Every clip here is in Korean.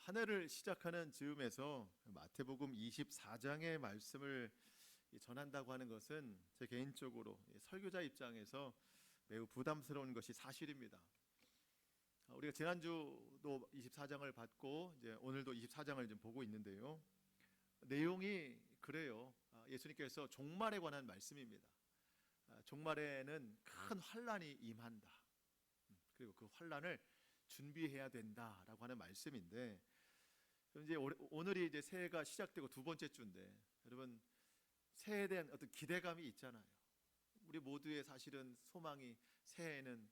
한 해를 시작하는 즈음에서 마태복음 24장의 말씀을 전한다고 하는 것은 제 개인적으로 설교자 입장에서 매우 부담스러운 것이 사실입니다. 우리가 지난주도 24장을 받고 이제 오늘도 24장을 좀 보고 있는데요. 내용이 그래요. 예수님께서 종말에 관한 말씀입니다. 종말에는 큰 환란이 임한다. 그리고 그 환란을 준비해야 된다라고 하는 말씀인데, 이제 오늘이 이제 새해가 시작되고 두 번째 주인데, 여러분 새해에 대한 어떤 기대감이 있잖아요. 우리 모두의 사실은 소망이 새해에는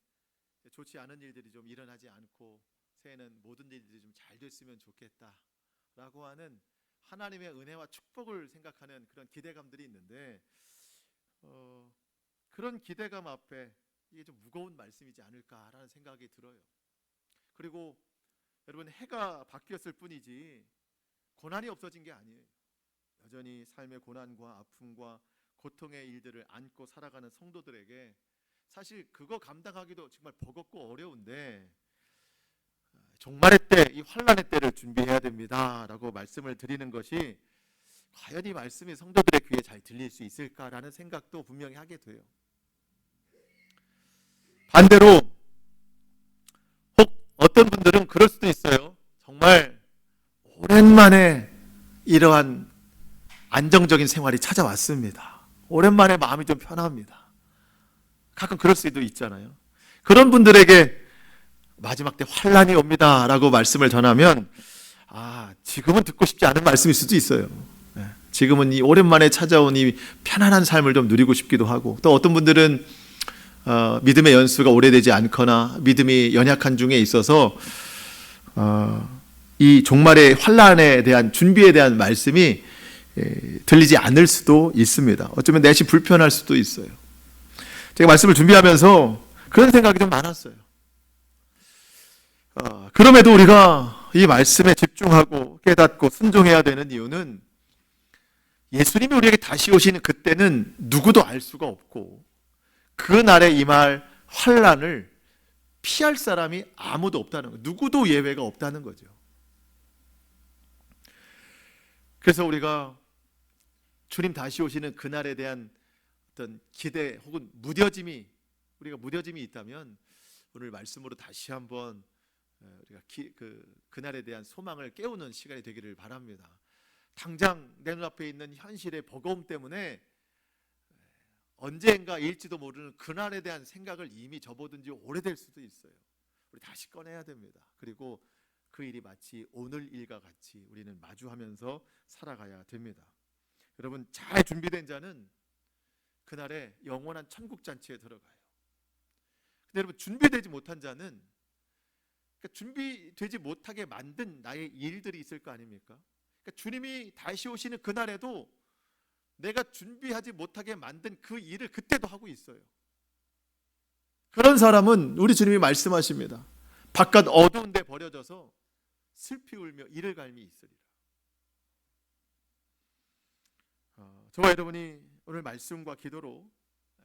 좋지 않은 일들이 좀 일어나지 않고 새해는 모든 일들이 좀 잘 됐으면 좋겠다라고 하는 하나님의 은혜와 축복을 생각하는 그런 기대감들이 있는데, 그런 기대감 앞에 이게 좀 무거운 말씀이지 않을까라는 생각이 들어요. 그리고 여러분, 해가 바뀌었을 뿐이지 고난이 없어진 게 아니에요. 여전히 삶의 고난과 아픔과 고통의 일들을 안고 살아가는 성도들에게 사실 그거 감당하기도 정말 버겁고 어려운데, 종말의 때, 이 환란의 때를 준비해야 됩니다라고 말씀을 드리는 것이 과연 이 말씀이 성도들의 귀에 잘 들릴 수 있을까라는 생각도 분명히 하게 돼요. 반대로 혹 어떤 분들은 그럴 수도 있어요. 정말 오랜만에 이러한 안정적인 생활이 찾아왔습니다. 오랜만에 마음이 좀 편합니다. 가끔 그럴 수도 있잖아요. 그런 분들에게 마지막 때 환란이 옵니다라고 말씀을 전하면 지금은 듣고 싶지 않은 말씀일 수도 있어요. 지금은 이 오랜만에 찾아온 이 편안한 삶을 좀 누리고 싶기도 하고, 또 어떤 분들은 믿음의 연수가 오래되지 않거나 믿음이 연약한 중에 있어서 이 종말의 환란에 대한 준비에 대한 말씀이 들리지 않을 수도 있습니다. 어쩌면 내심 불편할 수도 있어요. 제가 말씀을 준비하면서 그런 생각이 좀 많았어요. 그럼에도 우리가 이 말씀에 집중하고 깨닫고 순종해야 되는 이유는, 예수님이 우리에게 다시 오시는 그때는 누구도 알 수가 없고, 그 날에 임할 환란을 피할 사람이 아무도 없다는 거예요. 누구도 예외가 없다는 거죠. 그래서 우리가 주님 다시 오시는 그날에 대한 어떤 기대 혹은 우리가 무뎌짐이 있다면, 오늘 말씀으로 다시 한번 우리가 그날에 대한 소망을 깨우는 시간이 되기를 바랍니다. 당장 내 눈앞에 있는 현실의 버거움 때문에 언젠가일지도 모르는 그날에 대한 생각을 이미 접어든 지 오래될 수도 있어요. 우리 다시 꺼내야 됩니다. 그리고 그 일이 마치 오늘 일과 같이 우리는 마주하면서 살아가야 됩니다. 여러분, 잘 준비된 자는 그날에 영원한 천국 잔치에 들어가요. 근데 여러분, 준비되지 못한 자는, 그러니까 준비되지 못하게 만든 나의 일들이 있을 거 아닙니까? 그러니까 주님이 다시 오시는 그날에도 내가 준비하지 못하게 만든 그 일을 그때도 하고 있어요. 그런 사람은 우리 주님이 말씀하십니다. 바깥 어두운 데 버려져서 슬피 울며 이를 갈미 있으리라. 저와 여러분이 오늘 말씀과 기도로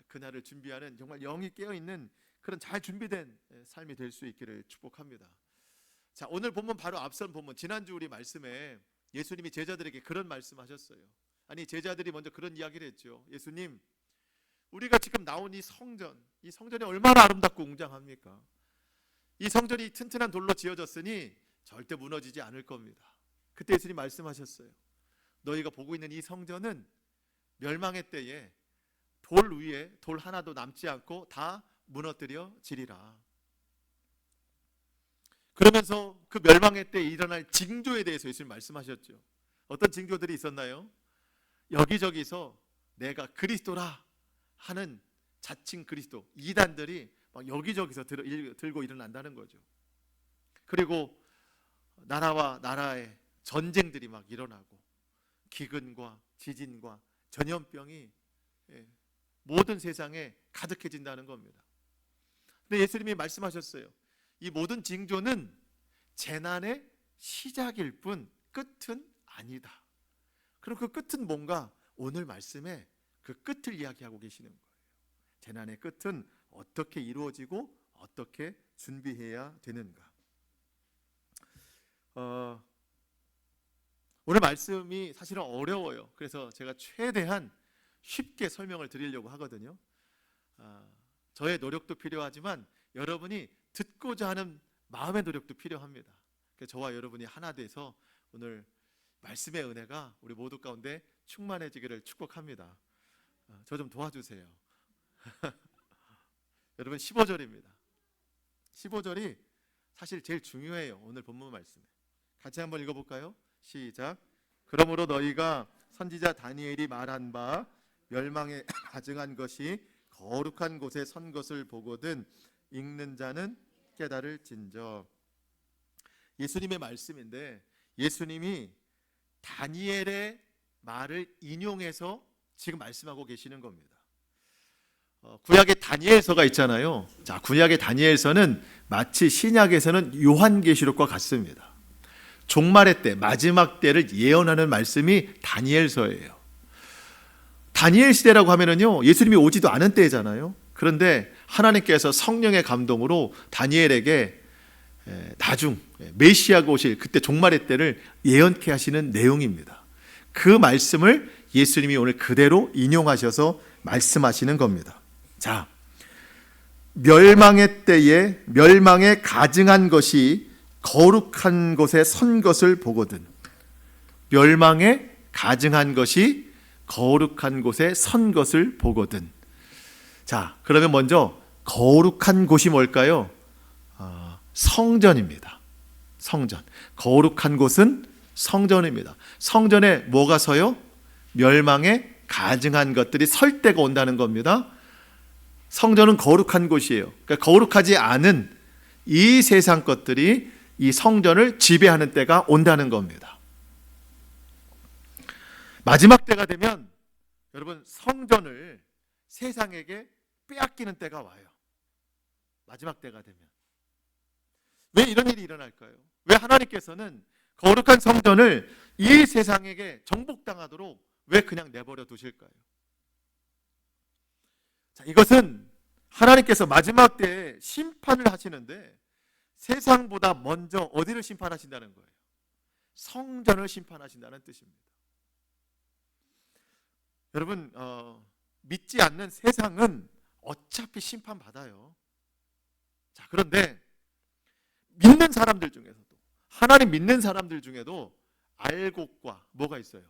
그날을 준비하는 정말 영이 깨어있는 그런 잘 준비된 삶이 될 수 있기를 축복합니다. 자, 오늘 본문 바로 앞선 본문, 지난주 우리 말씀에 예수님이 제자들에게 그런 말씀하셨어요. 아니, 제자들이 먼저 그런 이야기를 했죠. 예수님, 우리가 지금 나온 이 성전이 얼마나 아름답고 웅장합니까? 이 성전이 튼튼한 돌로 지어졌으니 절대 무너지지 않을 겁니다. 그때 예수님 말씀하셨어요. 너희가 보고 있는 이 성전은 멸망의 때에 돌 위에 돌 하나도 남지 않고 다 무너뜨려지리라. 그러면서 그 멸망의 때에 일어날 징조에 대해서 예수님 말씀하셨죠. 어떤 징조들이 있었나요? 여기저기서 내가 그리스도라 하는 자칭 그리스도 이단들이 막 여기저기서 들고 일어난다는 거죠. 그리고 나라와 나라의 전쟁들이 막 일어나고, 기근과 지진과 전염병이 모든 세상에 가득해진다는 겁니다. 근데 예수님이 말씀하셨어요. 이 모든 징조는 재난의 시작일 뿐 끝은 아니다. 그럼 그 끝은 뭔가? 오늘 말씀에 그 끝을 이야기하고 계시는 거예요. 재난의 끝은 어떻게 이루어지고 어떻게 준비해야 되는가. 오늘 말씀이 사실은 어려워요. 그래서 제가 최대한 쉽게 설명을 드리려고 하거든요. 저의 노력도 필요하지만 여러분이 듣고자 하는 마음의 노력도 필요합니다. 저와 여러분이 하나 돼서 오늘 말씀의 은혜가 우리 모두 가운데 충만해지기를 축복합니다. 저 좀 도와주세요. 여러분 15절입니다. 15절이 사실 제일 중요해요. 오늘 본문 말씀에. 같이 한번 읽어볼까요? 시작. 그러므로 너희가 선지자 다니엘이 말한 바 멸망에 가증한 것이 거룩한 곳에 선 것을 보거든 읽는 자는 깨달을진저. 예수님의 말씀인데 예수님이 다니엘의 말을 인용해서 지금 말씀하고 계시는 겁니다. 구약의 다니엘서가 있잖아요. 자, 구약의 다니엘서는 마치 신약에서는 요한계시록과 같습니다. 종말의 때, 마지막 때를 예언하는 말씀이 다니엘서예요. 다니엘 시대라고 하면은요, 예수님이 오지도 않은 때잖아요. 그런데 하나님께서 성령의 감동으로 다니엘에게 나중 메시아가 오실 그때 종말의 때를 예언케 하시는 내용입니다. 그 말씀을 예수님이 오늘 그대로 인용하셔서 말씀하시는 겁니다. 자, 멸망의 때에 멸망에 가증한 것이 거룩한 곳에 선 것을 보거든. 멸망에 가증한 것이 거룩한 곳에 선 것을 보거든. 자, 그러면 먼저 거룩한 곳이 뭘까요? 성전입니다. 성전. 거룩한 곳은 성전입니다. 성전에 뭐가 서요? 멸망에 가증한 것들이 설 때가 온다는 겁니다. 성전은 거룩한 곳이에요. 그러니까 거룩하지 않은 이 세상 것들이 이 성전을 지배하는 때가 온다는 겁니다. 마지막 때가 되면 여러분 성전을 세상에게 빼앗기는 때가 와요. 마지막 때가 되면. 왜 이런 일이 일어날까요? 왜 하나님께서는 거룩한 성전을 이 세상에게 정복당하도록 왜 그냥 내버려 두실까요? 자, 이것은 하나님께서 마지막 때에 심판을 하시는데 세상보다 먼저 어디를 심판하신다는 거예요? 성전을 심판하신다는 뜻입니다. 여러분 믿지 않는 세상은 어차피 심판받아요. 자, 그런데 믿는 사람들 중에서도 하나님 믿는 사람들 중에도 알곡과 뭐가 있어요?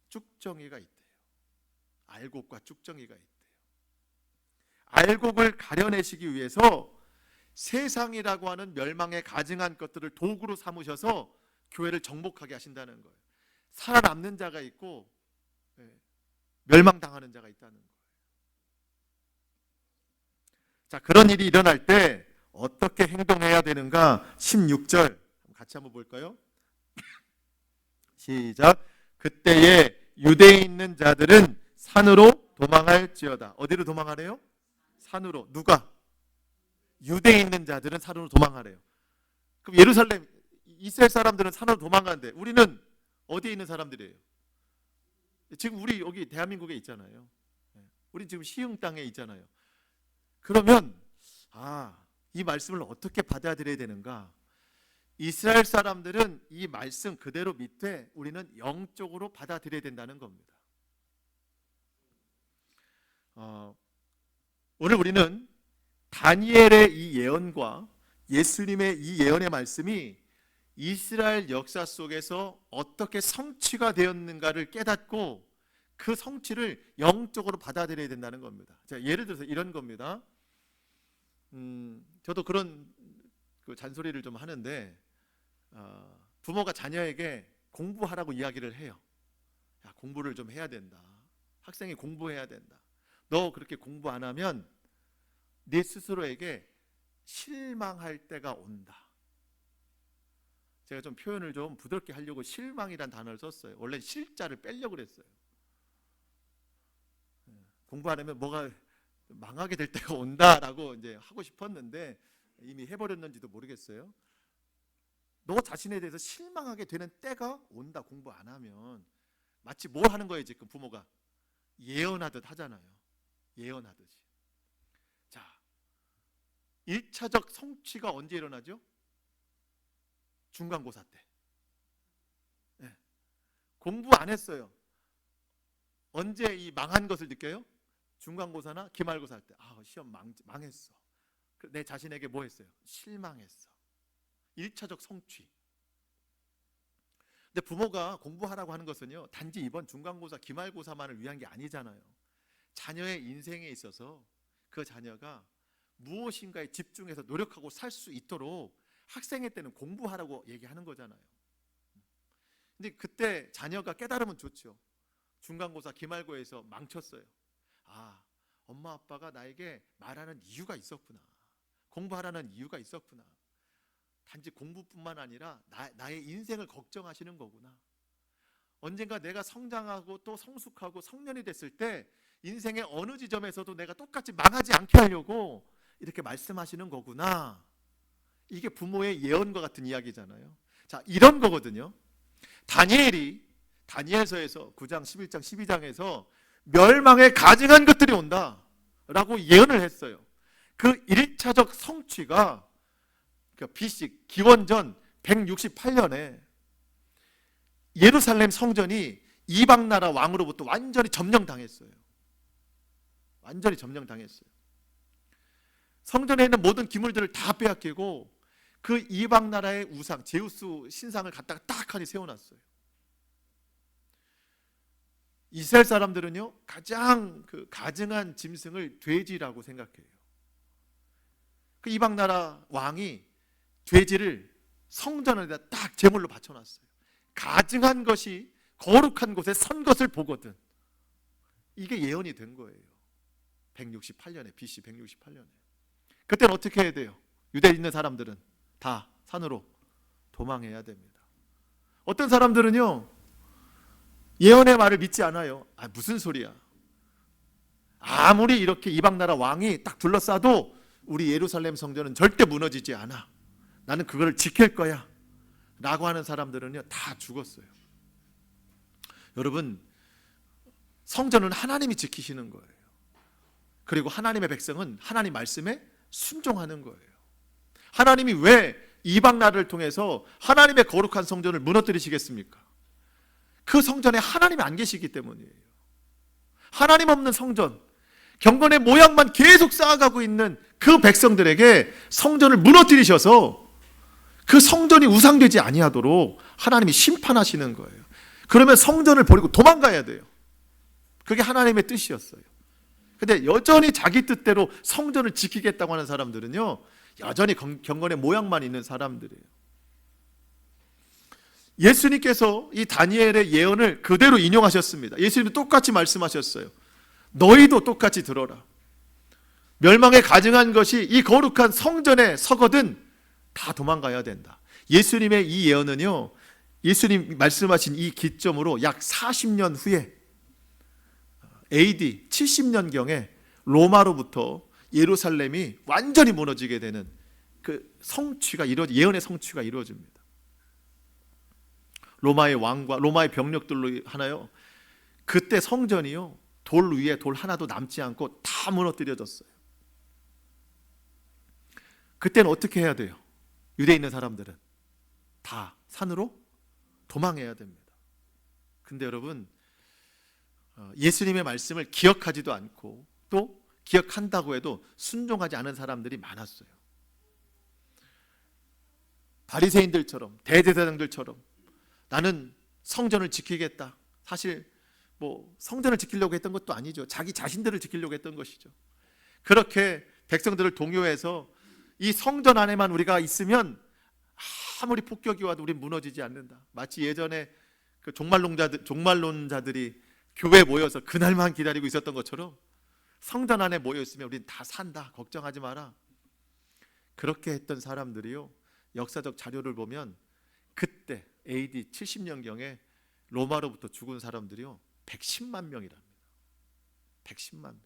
쭉정이가 있대요. 알곡과 쭉정이가 있대요. 알곡을 가려내시기 위해서 세상이라고 하는 멸망에 가증한 것들을 도구로 삼으셔서 교회를 정복하게 하신다는 거예요. 살아남는 자가 있고 멸망당하는 자가 있다는 거예요. 자, 그런 일이 일어날 때 어떻게 행동해야 되는가? 16절 같이 한번 볼까요? 시작. 그때에 유대에 있는 자들은 산으로 도망할지어다. 어디로 도망하래요? 산으로. 누가? 유대에 있는 자들은 산으로 도망하래요. 그럼 예루살렘 이스라엘 사람들은 산으로 도망가는데 우리는 어디에 있는 사람들이에요? 지금 우리 여기 대한민국에 있잖아요. 우리 지금 시흥 땅에 있잖아요. 그러면 이 말씀을 어떻게 받아들여야 되는가? 이스라엘 사람들은 이 말씀 그대로 믿되 우리는 영적으로 받아들여야 된다는 겁니다. 오늘 우리는 다니엘의 이 예언과 예수님의 이 예언의 말씀이 이스라엘 역사 속에서 어떻게 성취가 되었는가를 깨닫고 그 성취를 영적으로 받아들여야 된다는 겁니다. 자, 예를 들어서 이런 겁니다. 저도 그런 잔소리를 좀 하는데 부모가 자녀에게 공부하라고 이야기를 해요. 야, 공부를 좀 해야 된다. 학생이 공부해야 된다. 너 그렇게 공부 안 하면 네 스스로에게 실망할 때가 온다. 제가 좀 표현을 좀 부드럽게 하려고 실망이란 단어를 썼어요. 원래 실자를 빼려고 그랬어요. 공부 안 하면 뭐가 망하게 될 때가 온다라고 이제 하고 싶었는데 이미 해버렸는지도 모르겠어요. 너 자신에 대해서 실망하게 되는 때가 온다. 공부 안 하면. 마치 뭘 하는 거예요 지금 부모가? 예언하듯 하잖아요. 예언하듯이. 자, 1차적 성취가 언제 일어나죠? 중간고사 때. 네. 공부 안 했어요. 언제 이 망한 것을 느껴요? 중간고사나 기말고사 할 때. 시험 망했어. 내 자신에게 뭐 했어요? 실망했어. 1차적 성취. 근데 부모가 공부하라고 하는 것은요, 단지 이번 중간고사, 기말고사만을 위한 게 아니잖아요. 자녀의 인생에 있어서 그 자녀가 무엇인가에 집중해서 노력하고 살 수 있도록 학생회 때는 공부하라고 얘기하는 거잖아요. 근데 그때 자녀가 깨달으면 좋죠. 중간고사, 기말고에서 망쳤어요. 엄마 아빠가 나에게 말하는 이유가 있었구나. 공부하라는 이유가 있었구나. 단지 공부뿐만 아니라 나의 인생을 걱정하시는 거구나. 언젠가 내가 성장하고 또 성숙하고 성년이 됐을 때 인생의 어느 지점에서도 내가 똑같이 망하지 않게 하려고 이렇게 말씀하시는 거구나. 이게 부모의 예언과 같은 이야기잖아요. 자, 이런 거거든요. 다니엘이 다니엘서에서 9장, 11장, 12장에서 멸망에 가증한 것들이 온다 라고 예언을 했어요. 그 1차적 성취가 BC 기원전 168년에 예루살렘 성전이 이방 나라 왕으로부터 완전히 점령당했어요. 완전히 점령당했어요. 성전에 있는 모든 기물들을 다 빼앗기고 그 이방 나라의 우상 제우스 신상을 갖다가 딱하니 세워놨어요. 이스라엘 사람들은요, 가장 가증한 짐승을 돼지라고 생각해요. 그 이방 나라 왕이 돼지를 성전에다 딱 제물로 바쳐놨어요. 가증한 것이 거룩한 곳에 선 것을 보거든. 이게 예언이 된 거예요. 168년에, BC 168년에. 그때는 어떻게 해야 돼요? 유대에 있는 사람들은 다 산으로 도망해야 됩니다. 어떤 사람들은요, 예언의 말을 믿지 않아요. 무슨 소리야. 아무리 이렇게 이방 나라 왕이 딱 둘러싸도 우리 예루살렘 성전은 절대 무너지지 않아. 나는 그걸 지킬 거야 라고 하는 사람들은요, 다 죽었어요. 여러분, 성전은 하나님이 지키시는 거예요. 그리고 하나님의 백성은 하나님 말씀에 순종하는 거예요. 하나님이 왜 이방 나라를 통해서 하나님의 거룩한 성전을 무너뜨리시겠습니까? 그 성전에 하나님이 안 계시기 때문이에요. 하나님 없는 성전, 경건의 모양만 계속 쌓아가고 있는 그 백성들에게 성전을 무너뜨리셔서 그 성전이 우상되지 아니하도록 하나님이 심판하시는 거예요. 그러면 성전을 버리고 도망가야 돼요. 그게 하나님의 뜻이었어요. 근데 여전히 자기 뜻대로 성전을 지키겠다고 하는 사람들은요, 여전히 경건의 모양만 있는 사람들이에요. 예수님께서 이 다니엘의 예언을 그대로 인용하셨습니다. 예수님도 똑같이 말씀하셨어요. 너희도 똑같이 들어라. 멸망에 가증한 것이 이 거룩한 성전에 서거든 다 도망가야 된다. 예수님의 이 예언은요, 예수님 말씀하신 이 기점으로 약 40년 후에 AD 70년경에 로마로부터 예루살렘이 완전히 무너지게 되는 그 성취가 예언의 성취가 이루어집니다. 로마의 왕과 로마의 병력들로 하나요, 그때 성전이요, 돌 위에 돌 하나도 남지 않고 다 무너뜨려졌어요. 그때는 어떻게 해야 돼요? 유대에 있는 사람들은 다 산으로 도망해야 됩니다. 근데 여러분, 예수님의 말씀을 기억하지도 않고 또 기억한다고 해도 순종하지 않은 사람들이 많았어요. 바리새인들처럼, 대제사장들처럼 나는 성전을 지키겠다. 사실 성전을 지키려고 했던 것도 아니죠. 자기 자신들을 지키려고 했던 것이죠. 그렇게 백성들을 동요해서 이 성전 안에만 우리가 있으면 아무리 폭격이 와도 우린 무너지지 않는다. 마치 예전에 그 종말론자들이 교회에 모여서 그날만 기다리고 있었던 것처럼 성전 안에 모여 있으면 우린 다 산다. 걱정하지 마라. 그렇게 했던 사람들이요, 역사적 자료를 보면 그때 AD 70년경에 로마로부터 죽은 사람들이요 110만 명이랍니다. 110만 명.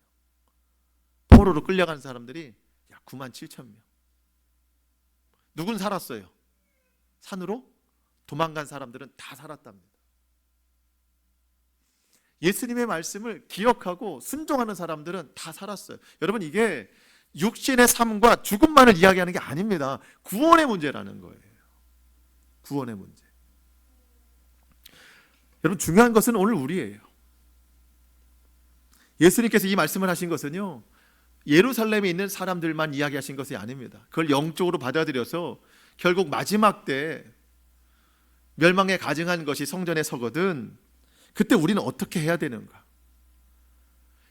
포로로 끌려간 사람들이 약 9만 7천 명. 누군 살았어요? 산으로 도망간 사람들은 다 살았답니다. 예수님의 말씀을 기억하고 순종하는 사람들은 다 살았어요. 여러분, 이게 육신의 삶과 죽음만을 이야기하는 게 아닙니다. 구원의 문제라는 거예요. 구원의 문제. 여러분, 중요한 것은 오늘 우리예요. 예수님께서 이 말씀을 하신 것은요, 예루살렘에 있는 사람들만 이야기하신 것이 아닙니다. 그걸 영적으로 받아들여서 결국 마지막 때 멸망에 가증한 것이 성전에 서거든 그때 우리는 어떻게 해야 되는가?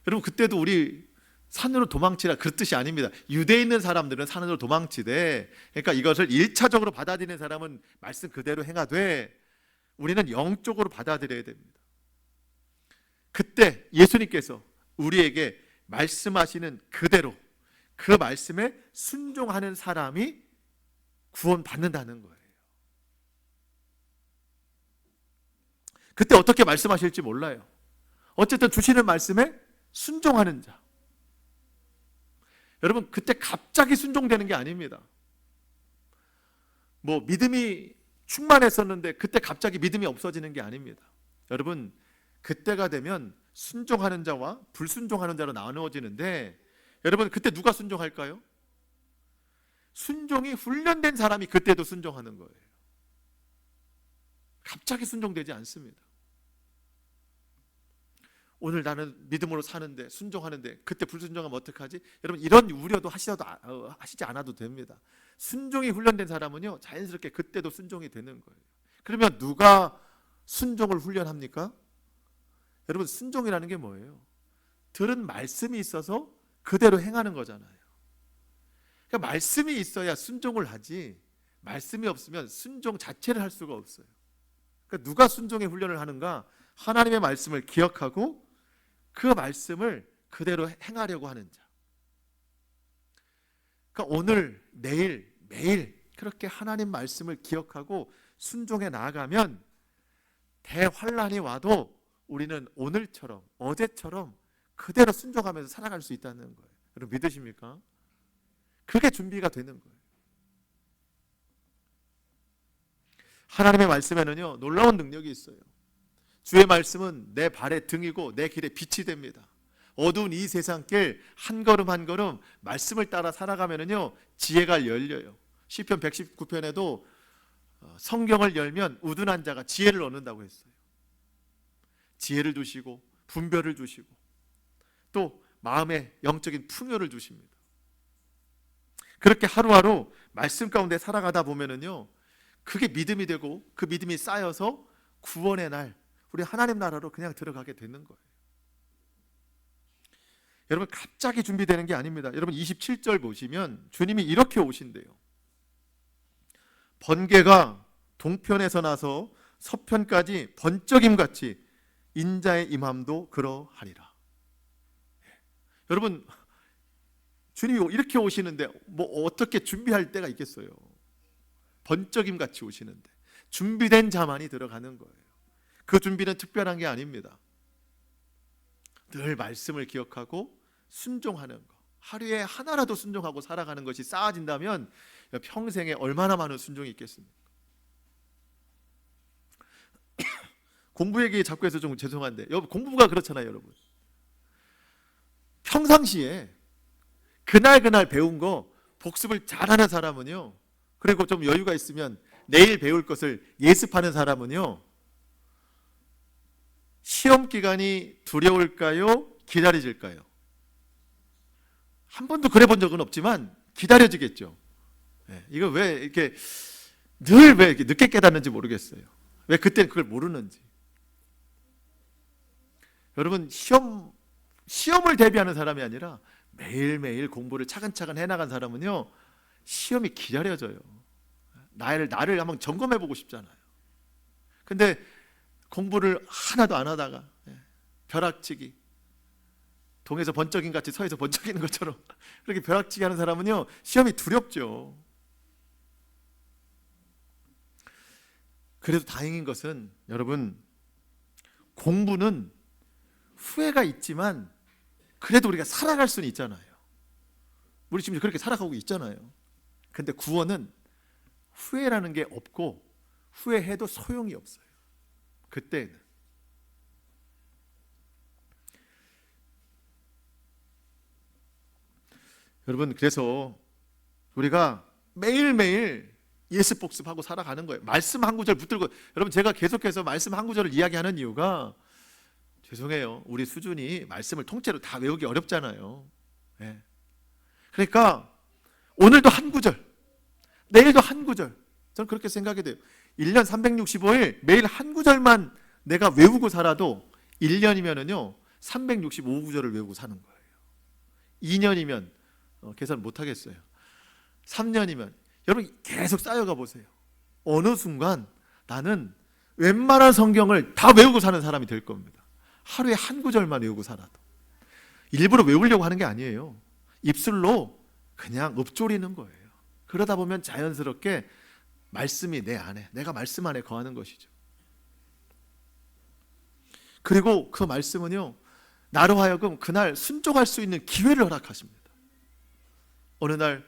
여러분, 그때도 우리 산으로 도망치라 그런 뜻이 아닙니다. 유대에 있는 사람들은 산으로 도망치되, 그러니까 이것을 1차적으로 받아들이는 사람은 말씀 그대로 행하되 우리는 영적으로 받아들여야 됩니다. 그때 예수님께서 우리에게 말씀하시는 그대로 그 말씀에 순종하는 사람이 구원받는다는 거예요. 그때 어떻게 말씀하실지 몰라요. 어쨌든 주시는 말씀에 순종하는 자. 여러분, 그때 갑자기 순종되는 게 아닙니다. 뭐 믿음이 충만했었는데 그때 갑자기 믿음이 없어지는 게 아닙니다. 여러분, 그때가 되면 순종하는 자와 불순종하는 자로 나누어지는데, 여러분, 그때 누가 순종할까요? 순종이 훈련된 사람이 그때도 순종하는 거예요. 갑자기 순종되지 않습니다. 오늘 나는 믿음으로 사는데, 순종하는데 그때 불순종하면 어떡하지? 여러분, 이런 우려도 하시지 않아도 됩니다. 순종이 훈련된 사람은요, 자연스럽게 그때도 순종이 되는 거예요. 그러면 누가 순종을 훈련합니까? 여러분, 순종이라는 게 뭐예요? 들은 말씀이 있어서 그대로 행하는 거잖아요. 그러니까 말씀이 있어야 순종을 하지, 말씀이 없으면 순종 자체를 할 수가 없어요. 그러니까 누가 순종의 훈련을 하는가? 하나님의 말씀을 기억하고 그 말씀을 그대로 행하려고 하는 자. 그러니까 오늘, 내일, 매일 그렇게 하나님 말씀을 기억하고 순종해 나아가면 대환란이 와도 우리는 오늘처럼, 어제처럼 그대로 순종하면서 살아갈 수 있다는 거예요. 여러분, 믿으십니까? 그게 준비가 되는 거예요. 하나님의 말씀에는요, 놀라운 능력이 있어요. 주의 말씀은 내 발의 등이고 내 길의 빛이 됩니다. 어두운 이 세상길 한 걸음 한 걸음 말씀을 따라 살아가면은요, 지혜가 열려요. 시편 119편에도 성경을 열면 우둔한 자가 지혜를 얻는다고 했어요. 지혜를 주시고 분별을 주시고 또 마음의 영적인 풍요를 주십니다. 그렇게 하루하루 말씀 가운데 살아가다 보면은요, 그게 믿음이 되고 그 믿음이 쌓여서 구원의 날, 우리 하나님 나라로 그냥 들어가게 되는 거예요. 여러분, 갑자기 준비되는 게 아닙니다. 여러분, 27절 보시면 주님이 이렇게 오신대요. 번개가 동편에서 나서 서편까지 번쩍임같이 인자의 임함도 그러하리라. 여러분, 주님이 이렇게 오시는데 뭐 어떻게 준비할 때가 있겠어요? 번쩍임같이 오시는데 준비된 자만이 들어가는 거예요. 그 준비는 특별한 게 아닙니다. 늘 말씀을 기억하고 순종하는 거, 하루에 하나라도 순종하고 살아가는 것이 쌓아진다면 평생에 얼마나 많은 순종이 있겠습니까? 공부 얘기 자꾸 해서 좀 죄송한데, 공부가 그렇잖아요. 여러분, 평상시에 그날 배운 거 복습을 잘하는 사람은요, 그리고 좀 여유가 있으면 내일 배울 것을 예습하는 사람은요, 시험 기간이 두려울까요? 기다려질까요? 한 번도 그래 본 적은 없지만 기다려지겠죠. 이거 왜 이렇게 왜 이렇게 늦게 깨닫는지 모르겠어요. 왜 그때 그걸 모르는지. 여러분, 시험을 대비하는 사람이 아니라 매일매일 공부를 차근차근 해나간 사람은요, 시험이 기다려져요. 나를 한번 점검해 보고 싶잖아요. 근데 공부를 하나도 안 하다가 벼락치기, 동에서 번쩍임 같이 서에서 번쩍이는 것처럼 그렇게 벼락치기 하는 사람은요, 시험이 두렵죠. 그래도 다행인 것은 여러분, 공부는 후회가 있지만 그래도 우리가 살아갈 수는 있잖아요. 우리 지금 그렇게 살아가고 있잖아요. 근데 구원은 후회라는 게 없고 후회해도 소용이 없어요. 그때는. 여러분, 그래서 우리가 매일매일 예습 복습하고 살아가는 거예요. 말씀 한 구절 붙들고. 여러분, 제가 계속해서 말씀 한 구절을 이야기하는 이유가, 죄송해요, 우리 수준이 말씀을 통째로 다 외우기 어렵잖아요. 네. 그러니까 오늘도 한 구절, 내일도 한 구절, 저는 그렇게 생각이 돼요. 1년 365일 매일 한 구절만 내가 외우고 살아도 1년이면은요 365구절을 외우고 사는 거예요. 2년이면 계산 못 하겠어요. 3년이면 여러분 계속 쌓여가 보세요. 어느 순간 나는 웬만한 성경을 다 외우고 사는 사람이 될 겁니다. 하루에 한 구절만 외우고 살아도. 일부러 외우려고 하는 게 아니에요. 입술로 그냥 읊조리는 거예요. 그러다 보면 자연스럽게 말씀이 내 안에, 내가 말씀 안에 거하는 것이죠. 그리고 그 말씀은요, 나로 하여금 그날 순종할 수 있는 기회를 허락하십니다. 어느 날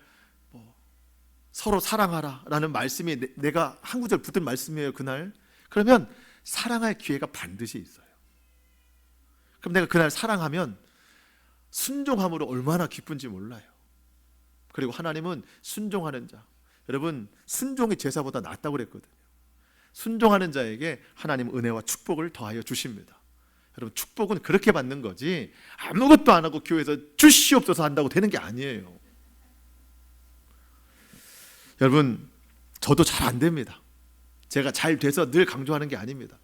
서로 사랑하라 라는 말씀이 내가 한 구절 붙은 말씀이에요, 그날. 그러면 사랑할 기회가 반드시 있어요. 그럼 내가 그날 사랑하면 순종함으로 얼마나 기쁜지 몰라요. 그리고 하나님은 순종하는 자, 여러분 순종이 제사보다 낫다고 그랬거든요. 순종하는 자에게 하나님은 은혜와 축복을 더하여 주십니다. 여러분, 축복은 그렇게 받는 거지 아무것도 안 하고 교회에서 주시옵소서 한다고 되는 게 아니에요. 여러분, 저도 잘 안 됩니다. 제가 잘 돼서 늘 강조하는 게 아닙니다.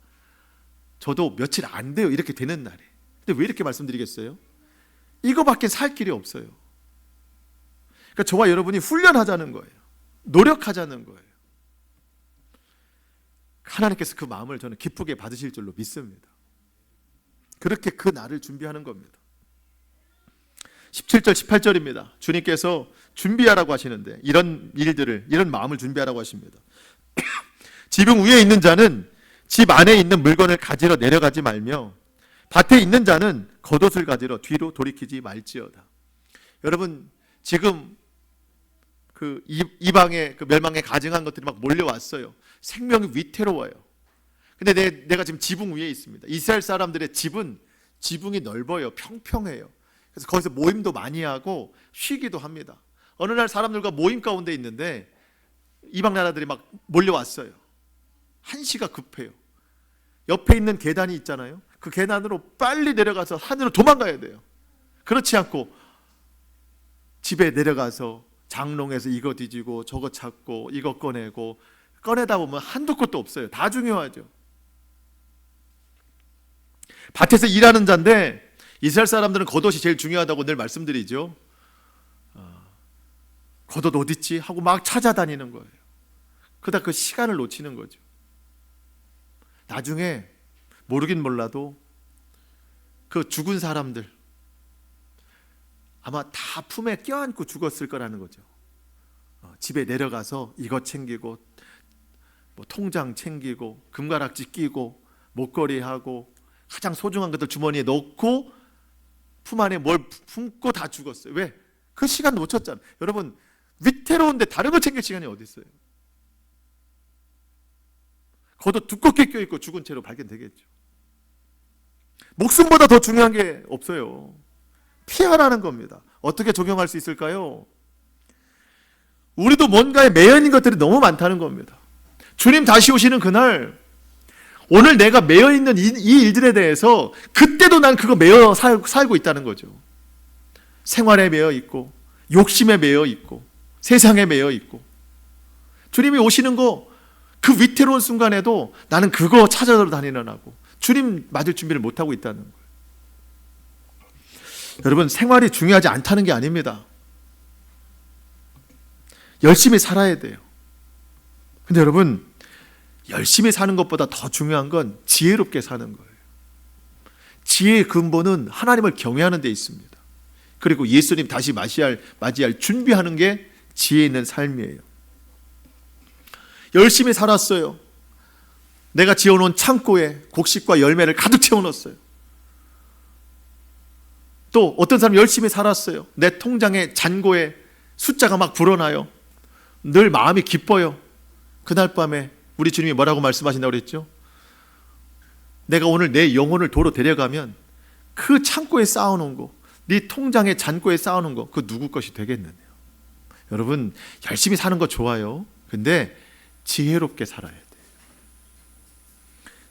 저도 며칠 안 돼요, 이렇게 되는 날에. 근데 왜 이렇게 말씀드리겠어요? 이거밖에 살 길이 없어요. 그러니까 저와 여러분이 훈련하자는 거예요. 노력하자는 거예요. 하나님께서 그 마음을 저는 기쁘게 받으실 줄로 믿습니다. 그렇게 그 날을 준비하는 겁니다. 17절 18절입니다. 주님께서 준비하라고 하시는데, 이런 일들을, 이런 마음을 준비하라고 하십니다. 지붕 위에 있는 자는 집 안에 있는 물건을 가지러 내려가지 말며 밭에 있는 자는 겉옷을 가지러 뒤로 돌이키지 말지어다. 여러분, 지금 그 이방의 그 멸망에 가증한 것들이 막 몰려왔어요. 생명이 위태로워요. 근데 내가 지금 지붕 위에 있습니다. 이스라엘 사람들의 집은 지붕이 넓어요. 평평해요. 그래서 거기서 모임도 많이 하고 쉬기도 합니다. 어느 날 사람들과 모임 가운데 있는데 이방 나라들이 막 몰려왔어요. 한시가 급해요. 옆에 있는 계단이 있잖아요. 그 계단으로 빨리 내려가서 하늘로 도망가야 돼요. 그렇지 않고 집에 내려가서 장롱에서 이거 뒤지고 저거 찾고 이거 꺼내고, 꺼내다 보면 한도 끝도 없어요. 다 중요하죠. 밭에서 일하는 자인데 이스라엘 사람들은 겉옷이 제일 중요하다고 늘 말씀드리죠. 겉옷 어디 있지? 하고 막 찾아다니는 거예요. 그러다 그 시간을 놓치는 거죠. 나중에 모르긴 몰라도 그 죽은 사람들 아마 다 품에 껴안고 죽었을 거라는 거죠. 집에 내려가서 이것 챙기고 통장 챙기고 금가락지 끼고 목걸이 하고 가장 소중한 것들 주머니에 넣고 품 안에 뭘 품고 다 죽었어요. 왜? 그 시간 놓쳤잖아요. 여러분, 위태로운데 다른 거 챙길 시간이 어디 있어요? 겉옷 두껍게 껴있고 죽은 채로 발견되겠죠. 목숨보다 더 중요한 게 없어요. 피하라는 겁니다. 어떻게 적용할 수 있을까요? 우리도 뭔가에 매여 있는 것들이 너무 많다는 겁니다. 주님 다시 오시는 그날, 오늘 내가 매여 있는 이 일들에 대해서 그때도 난 그거 매여 살고 있다는 거죠. 생활에 매여 있고, 욕심에 매여 있고, 세상에 매여 있고. 주님이 오시는 거, 그 위태로운 순간에도 나는 그거 찾아러 다니느라고 주님 맞을 준비를 못하고 있다는 거예요. 여러분, 생활이 중요하지 않다는 게 아닙니다. 열심히 살아야 돼요. 근데 여러분, 열심히 사는 것보다 더 중요한 건 지혜롭게 사는 거예요. 지혜의 근본은 하나님을 경외하는 데 있습니다. 그리고 예수님 다시 맞이할 준비하는 게 지혜 있는 삶이에요. 열심히 살았어요. 내가 지어놓은 창고에 곡식과 열매를 가득 채워넣었어요. 또 어떤 사람 열심히 살았어요. 내 통장에 잔고에 숫자가 막 불어나요. 늘 마음이 기뻐요. 그날 밤에 우리 주님이 뭐라고 말씀하신다고 그랬죠? 내가 오늘 내 영혼을 도로 데려가면 그 창고에 쌓아놓은 거, 네 통장에 잔고에 쌓아놓은 거, 그 누구 것이 되겠느냐. 여러분, 열심히 사는 거 좋아요. 근데 지혜롭게 살아야 돼요.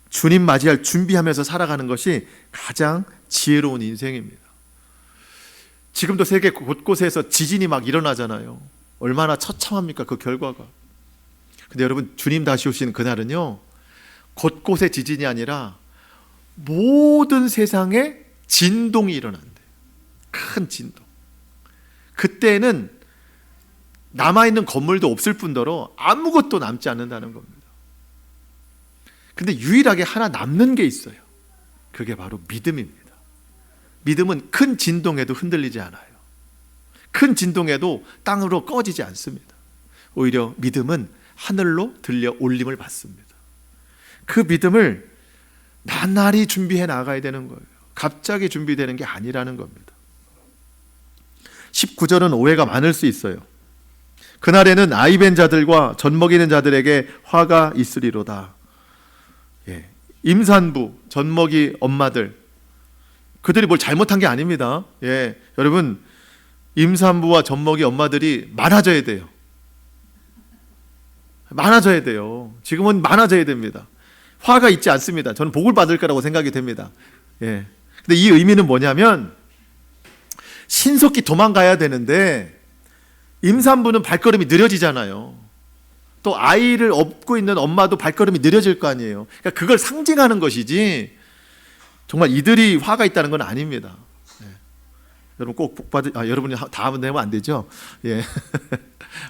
주님 맞이할 준비하면서 살아가는 것이 가장 지혜로운 인생입니다. 지금도 세계 곳곳에서 지진이 막 일어나잖아요. 얼마나 처참합니까, 그 결과가. 근데 여러분, 주님 다시 오시는 그날은요, 곳곳에 지진이 아니라 모든 세상에 진동이 일어난대요. 큰 진동. 그때는 남아있는 건물도 없을 뿐더러 아무것도 남지 않는다는 겁니다. 근데 유일하게 하나 남는 게 있어요. 그게 바로 믿음입니다. 믿음은 큰 진동에도 흔들리지 않아요. 큰 진동에도 땅으로 꺼지지 않습니다. 오히려 믿음은 하늘로 들려 올림을 받습니다. 그 믿음을 나날이 준비해 나가야 되는 거예요. 갑자기 준비되는 게 아니라는 겁니다. 19절은 오해가 많을 수 있어요. 그날에는 아이벤 자들과 젖먹이는 자들에게 화가 있으리로다. 임산부, 젖먹이 엄마들, 그들이 뭘 잘못한 게 아닙니다. 여러분, 임산부와 젖먹이 엄마들이 많아져야 돼요. 많아져야 돼요. 지금은 많아져야 됩니다. 화가 있지 않습니다. 저는 복을 받을 거라고 생각이 됩니다. 근데 이 의미는 뭐냐면, 신속히 도망가야 되는데 임산부는 발걸음이 느려지잖아요. 또 아이를 업고 있는 엄마도 발걸음이 느려질 거 아니에요. 그러니까 그걸 상징하는 것이지 정말 이들이 화가 있다는 건 아닙니다. 여러분 꼭 복 받으, 여러분이 다음은 되면 안 되죠?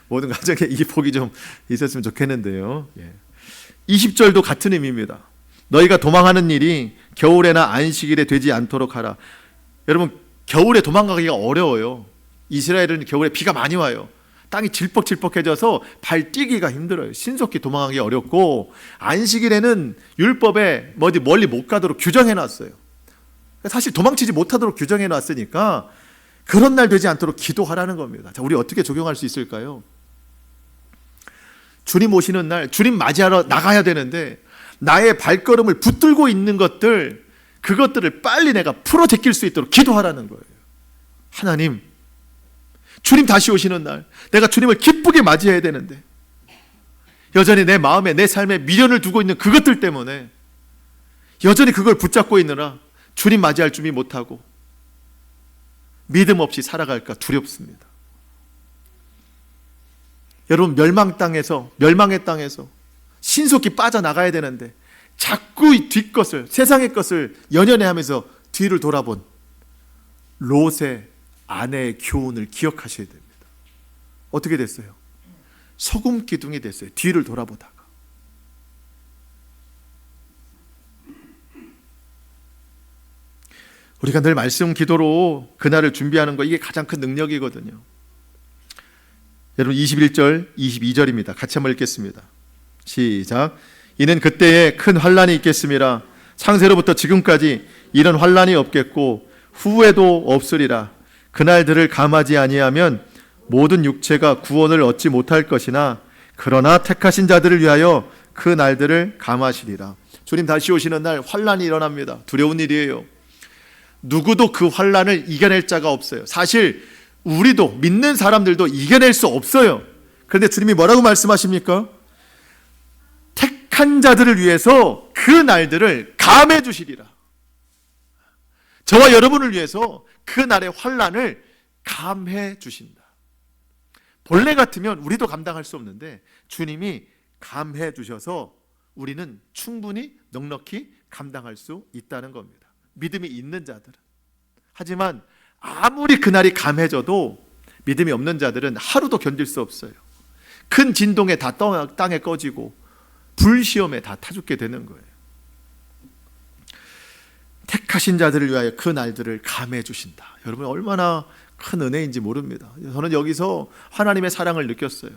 모든 가정에 이 복이 좀 있었으면 좋겠는데요. 20절도 같은 의미입니다. 너희가 도망하는 일이 겨울에나 안식일에 되지 않도록 하라. 여러분, 겨울에 도망가기가 어려워요. 이스라엘은 겨울에 비가 많이 와요. 땅이 질퍽질퍽해져서 발 뛰기가 힘들어요. 신속히 도망가기 어렵고, 안식일에는 율법에 멀리 못 가도록 규정해놨어요. 사실 도망치지 못하도록 규정해놨으니까 그런 날 되지 않도록 기도하라는 겁니다. 자, 우리 어떻게 적용할 수 있을까요? 주님 오시는 날, 주님 맞이하러 나가야 되는데 나의 발걸음을 붙들고 있는 것들, 그것들을 빨리 내가 풀어 제낄 수 있도록 기도하라는 거예요. 하나님, 주님 다시 오시는 날 내가 주님을 기쁘게 맞이해야 되는데 여전히 내 마음에, 내 삶에 미련을 두고 있는 그것들 때문에 여전히 그걸 붙잡고 있느라 주님 맞이할 준비 못하고 믿음 없이 살아갈까 두렵습니다. 여러분, 멸망의 땅에서 신속히 빠져나가야 되는데 자꾸 이 뒷것을, 세상의 것을 연연해하면서 뒤를 돌아본 롯의 아내의 교훈을 기억하셔야 됩니다. 어떻게 됐어요? 소금 기둥이 됐어요. 뒤를 돌아보다가. 우리가 늘 말씀 기도로 그날을 준비하는 거, 이게 가장 큰 능력이거든요. 여러분, 21절, 22절입니다. 같이 한번 읽겠습니다. 시작. 이는 그때에 큰 환란이 있겠음이라. 창세로부터 지금까지 이런 환란이 없겠고 후에도 없으리라. 그날들을 감하지 아니하면 모든 육체가 구원을 얻지 못할 것이나 그러나 택하신 자들을 위하여 그 날들을 감하시리라. 주님 다시 오시는 날 환란이 일어납니다. 두려운 일이에요. 누구도 그 환란을 이겨낼 자가 없어요. 사실 우리도, 믿는 사람들도 이겨낼 수 없어요. 그런데 주님이 뭐라고 말씀하십니까? 택한 자들을 위해서 그 날들을 감해 주시리라. 저와 여러분을 위해서 그 날의 환란을 감해 주신다. 본래 같으면 우리도 감당할 수 없는데 주님이 감해 주셔서 우리는 충분히 넉넉히 감당할 수 있다는 겁니다. 믿음이 있는 자들은. 하지만 아무리 그날이 감해져도 믿음이 없는 자들은 하루도 견딜 수 없어요. 큰 진동에 다 땅에 꺼지고 불시험에 다 타죽게 되는 거예요. 택하신 자들을 위하여 그 날들을 감해 주신다. 여러분, 얼마나 큰 은혜인지 모릅니다. 저는 여기서 하나님의 사랑을 느꼈어요.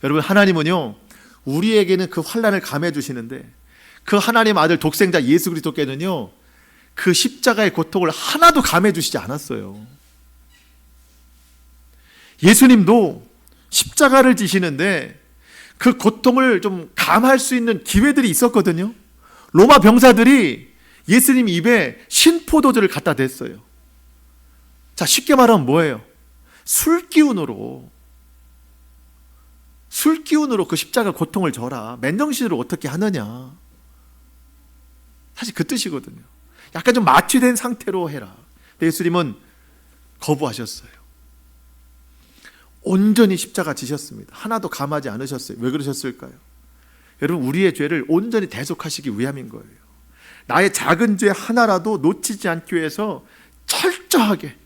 여러분, 하나님은요, 우리에게는 그 환난을 감해 주시는데 그 하나님 아들 독생자 예수 그리스도께는요, 그 십자가의 고통을 하나도 감해 주시지 않았어요. 예수님도 십자가를 지시는데 그 고통을 좀 감할 수 있는 기회들이 있었거든요. 로마 병사들이 예수님 입에 신포도주를 갖다 댔어요. 자, 쉽게 말하면 뭐예요? 술 기운으로 술 기운으로 그 십자가 고통을 져라. 맨정신으로 어떻게 하느냐. 사실 그 뜻이거든요. 약간 좀 마취된 상태로 해라. 예수님은 거부하셨어요. 온전히 십자가 지셨습니다. 하나도 감하지 않으셨어요. 왜 그러셨을까요? 여러분, 우리의 죄를 온전히 대속하시기 위함인 거예요. 나의 작은 죄 하나라도 놓치지 않기 위해서 철저하게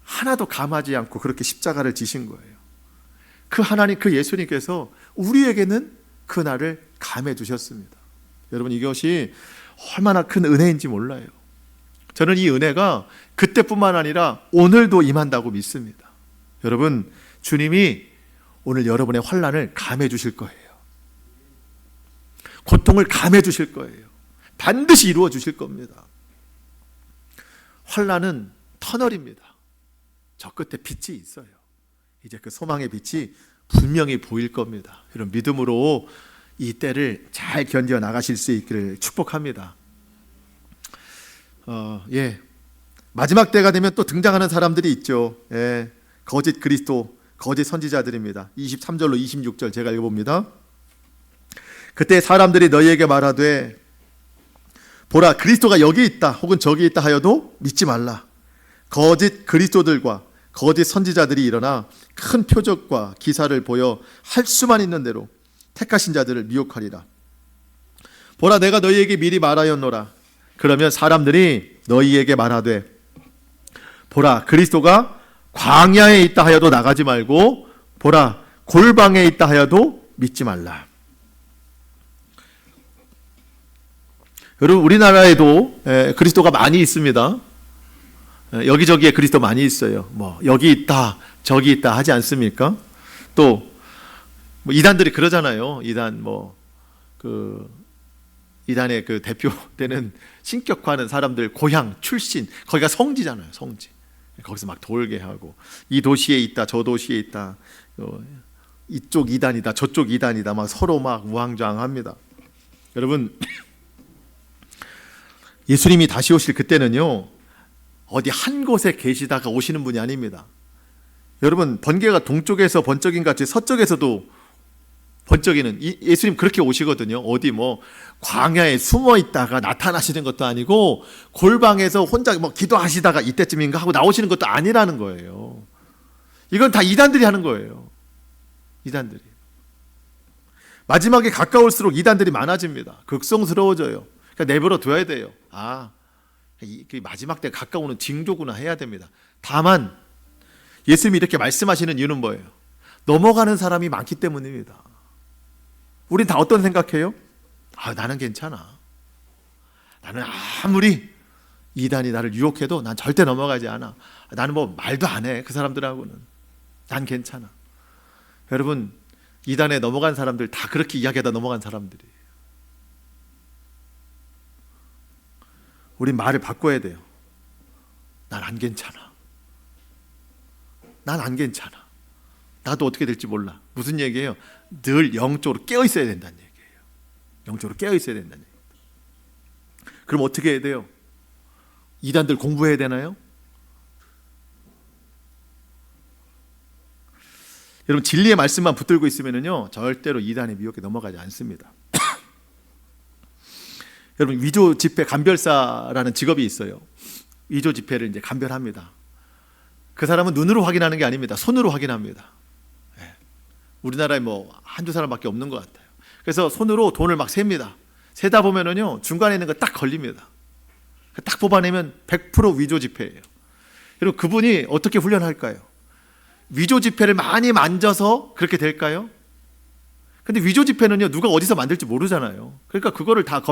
하나도 감하지 않고 그렇게 십자가를 지신 거예요. 그 하나님, 그 예수님께서 우리에게는 그 날을 감해 주셨습니다. 여러분, 이것이 얼마나 큰 은혜인지 몰라요. 저는 이 은혜가 그때뿐만 아니라 오늘도 임한다고 믿습니다. 여러분, 주님이 오늘 여러분의 환난을 감해 주실 거예요. 고통을 감해 주실 거예요. 반드시 이루어 주실 겁니다. 환난은 터널입니다. 저 끝에 빛이 있어요. 이제 그 소망의 빛이 분명히 보일 겁니다. 이런 믿음으로 이 때를 잘 견뎌 나가실 수 있기를 축복합니다. 마지막 때가 되면 또 등장하는 사람들이 있죠. 거짓 그리스도, 거짓 선지자들입니다. 23절로 26절 제가 읽어봅니다. 그때 사람들이 너희에게 말하되 보라, 그리스도가 여기 있다 혹은 저기 있다 하여도 믿지 말라. 거짓 그리스도들과 거짓 선지자들이 일어나 큰 표적과 기사를 보여 할 수만 있는 대로 택하신 자들을 미혹하리라. 보라, 내가 너희에게 미리 말하였노라. 그러면 사람들이 너희에게 말하되 보라, 그리스도가 광야에 있다 하여도 나가지 말고 보라, 골방에 있다 하여도 믿지 말라. 여러분, 우리나라에도 그리스도가 많이 있습니다. 여기저기에 그리스도 많이 있어요. 뭐 여기 있다 저기 있다 하지 않습니까? 또 뭐 이단들이 그러잖아요. 이단의 그 대표되는 신격화하는 사람들 고향 출신, 거기가 성지잖아요. 성지. 거기서 막 돌게 하고 이 도시에 있다 저 도시에 있다, 이쪽 이단이다 저쪽 이단이다, 막 서로 막 우왕좌왕합니다. 여러분, 예수님이 다시 오실 그때는요, 어디 한 곳에 계시다가 오시는 분이 아닙니다. 여러분, 번개가 동쪽에서 번쩍인 같이 서쪽에서도 번쩍이는, 예수님 그렇게 오시거든요. 어디 뭐 광야에 숨어 있다가 나타나시는 것도 아니고 골방에서 혼자 뭐 기도하시다가 이때쯤인가 하고 나오시는 것도 아니라는 거예요. 이건 다 이단들이 하는 거예요. 이단들이. 마지막에 가까울수록 이단들이 많아집니다. 극성스러워져요. 그러니까 내버려 둬야 돼요. 그 마지막 때 가까우는 징조구나 해야 됩니다. 다만 예수님이 이렇게 말씀하시는 이유는 뭐예요? 넘어가는 사람이 많기 때문입니다. 우린 다 어떤 생각해요? 나는 괜찮아. 나는 아무리 이단이 나를 유혹해도 난 절대 넘어가지 않아. 나는 뭐 말도 안 해. 그 사람들하고는. 난 괜찮아. 여러분, 이단에 넘어간 사람들 다 그렇게 이야기하다 넘어간 사람들이에요. 우린 말을 바꿔야 돼요. 난 안 괜찮아. 난 안 괜찮아. 나도 어떻게 될지 몰라. 무슨 얘기예요? 늘 영적으로 깨어 있어야 된다는 얘기예요. 영적으로 깨어 있어야 된다는 얘기예요. 그럼 어떻게 해야 돼요? 이단들 공부해야 되나요? 여러분, 진리의 말씀만 붙들고 있으면요, 절대로 이단의 미혹에 넘어가지 않습니다. 여러분, 위조 지폐 감별사라는 직업이 있어요. 위조 지폐를 이제 감별합니다. 그 사람은 눈으로 확인하는 게 아닙니다. 손으로 확인합니다. 우리나라에 뭐 한두 사람밖에 없는 것 같아요. 그래서 손으로 돈을 막 셉니다. 세다 보면은요, 중간에 있는 거 딱 걸립니다. 딱 뽑아내면 100% 위조 지폐예요. 여러분, 그분이 어떻게 훈련할까요? 위조 지폐를 많이 만져서 그렇게 될까요? 근데 위조 지폐는요, 누가 어디서 만들지 모르잖아요. 그러니까 그거를 다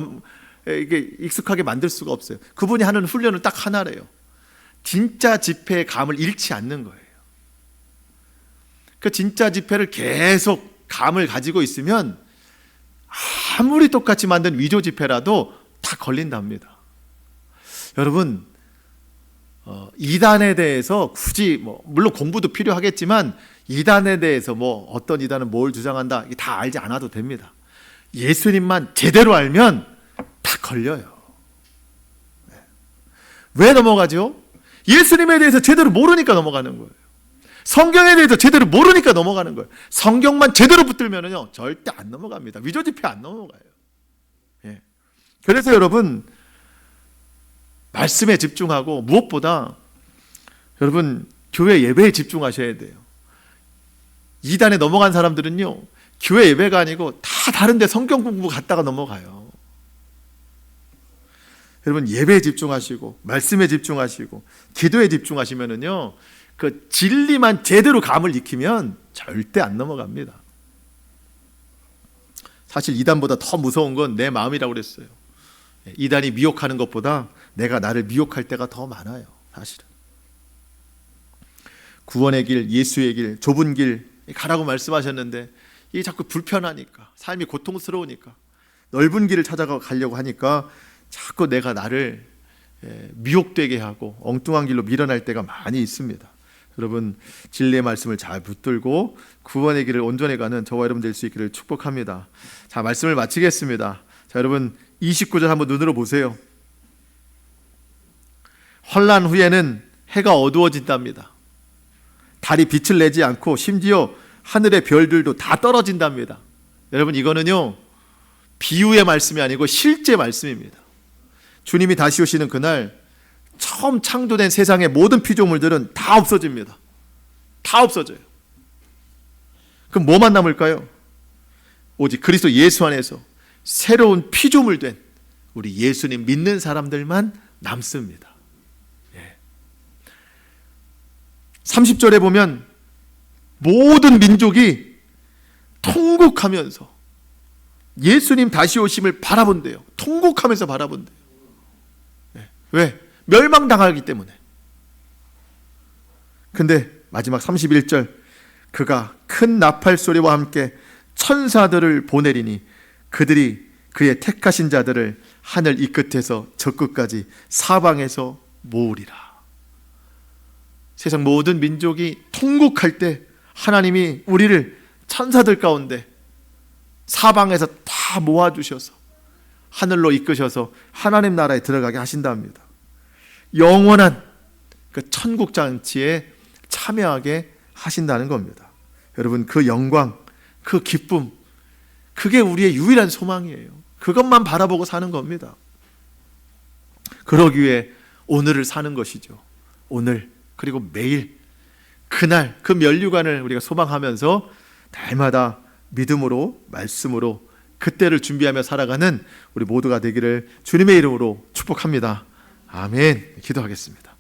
이게 익숙하게 만들 수가 없어요. 그분이 하는 훈련은 딱 하나래요. 진짜 지폐의 감을 잃지 않는 거예요. 그 진짜 지폐를 계속 감을 가지고 있으면 아무리 똑같이 만든 위조 지폐라도 다 걸린답니다. 여러분, 이단에 대해서 굳이 물론 공부도 필요하겠지만 이단에 대해서 어떤 이단은 뭘 주장한다, 이게 다 알지 않아도 됩니다. 예수님만 제대로 알면 다 걸려요. 왜 넘어가죠? 예수님에 대해서 제대로 모르니까 넘어가는 거예요. 성경에 대해서 제대로 모르니까 넘어가는 거예요. 성경만 제대로 붙들면은요 절대 안 넘어갑니다. 위조지폐 안 넘어가요. 예. 그래서 여러분 말씀에 집중하고 무엇보다 여러분 교회 예배에 집중하셔야 돼요. 이단에 넘어간 사람들은요 교회 예배가 아니고 다 다른데 성경 공부 갔다가 넘어가요. 여러분 예배에 집중하시고 말씀에 집중하시고 기도에 집중하시면은요 그 진리만 제대로 감을 익히면 절대 안 넘어갑니다. 사실 이단보다 더 무서운 건 내 마음이라고 그랬어요. 이단이 미혹하는 것보다 내가 나를 미혹할 때가 더 많아요. 사실은 구원의 길, 예수의 길, 좁은 길 가라고 말씀하셨는데 이게 자꾸 불편하니까, 삶이 고통스러우니까, 넓은 길을 찾아가려고 하니까 자꾸 내가 나를 미혹되게 하고 엉뚱한 길로 밀어날 때가 많이 있습니다. 여러분 진리의 말씀을 잘 붙들고 구원의 길을 온전히 가는 저와 여러분 될 수 있기를 축복합니다. 자, 말씀을 마치겠습니다. 자, 여러분 29절 한번 눈으로 보세요. 환난 후에는 해가 어두워진답니다. 달이 빛을 내지 않고 심지어 하늘의 별들도 다 떨어진답니다. 여러분 이거는요 비유의 말씀이 아니고 실제 말씀입니다. 주님이 다시 오시는 그날 처음 창조된 세상의 모든 피조물들은 다 없어집니다. 다 없어져요. 그럼 뭐만 남을까요? 오직 그리스도 예수 안에서 새로운 피조물 된 우리 예수님 믿는 사람들만 남습니다. 30절에 보면 모든 민족이 통곡하면서 예수님 다시 오심을 바라본대요. 통곡하면서 바라본대요. 왜? 멸망당하기 때문에. 근데 마지막 31절 그가 큰 나팔 소리와 함께 천사들을 보내리니 그들이 그의 택하신 자들을 하늘 이 끝에서 저 끝까지 사방에서 모으리라. 세상 모든 민족이 통곡할 때 하나님이 우리를 천사들 가운데 사방에서 다 모아주셔서 하늘로 이끄셔서 하나님 나라에 들어가게 하신답니다. 영원한 그 천국 잔치에 참여하게 하신다는 겁니다. 여러분 그 영광, 그 기쁨, 그게 우리의 유일한 소망이에요. 그것만 바라보고 사는 겁니다. 그러기 위해 오늘을 사는 것이죠. 오늘 그리고 매일 그날 그 면류관을 우리가 소망하면서 날마다 믿음으로 말씀으로 그때를 준비하며 살아가는 우리 모두가 되기를 주님의 이름으로 축복합니다. 아멘. 기도하겠습니다.